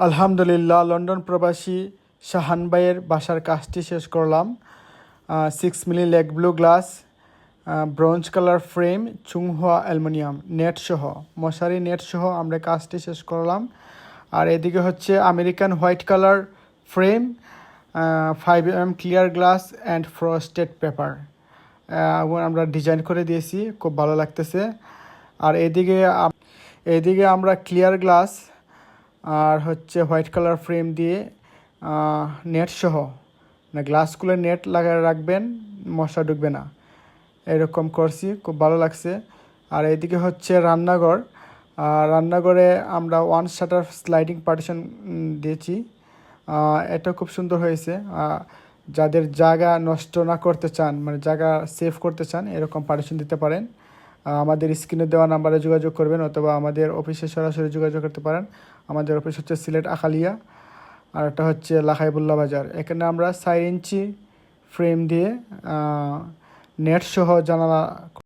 আলহামদুলিল্লাহ, লন্ডন প্রবাসী শাহান ভাইয়ের বাসার কাজটি শেষ করলাম। 6 milli leg blue glass, bronze colour frame, Chunghwa aluminium net সহ, মশারি নেট সহ আমরা কাজটি শেষ করলাম। আর এদিকে হচ্ছে American white colour frame, 5 mm clear glass and frosted paper আমরা ডিজাইন করে দিয়েছি, খুব ভালো লাগতেছে। আর এদিকে আমরা ক্লিয়ার গ্লাস আর হচ্ছে হোয়াইট কালার ফ্রেম দিয়ে নেট সহ, না গ্লাসগুলো নেট লাগায় রাখবেন, মশা ঢুকবে না, এরকম করছি, খুব ভালো লাগছে। আর এদিকে হচ্ছে রান্নাঘর, রান্নাঘরে আমরা 1 শাটার স্লাইডিং পার্টিশন দিয়েছি, এটা খুব সুন্দর হয়েছে। যাদের জায়গা নষ্ট না করতে চান, মানে জায়গা সেভ করতে চান, এরকম পার্টিশন দিতে পারেন। আমাদের স্ক্রিনে দেওয়া নাম্বারে যোগাযোগ করবেন অথবা আমাদের অফিসে সরাসরি যোগাযোগ করতে পারেন। আমাদের অফিস হচ্ছে সিলেট আখালিয়া, আর এটা হচ্ছে লাখাইবুল্লাহ বাজার। এখানে আমরা 4 ইঞ্চি ফ্রেম দিয়ে নেট সহ জানালা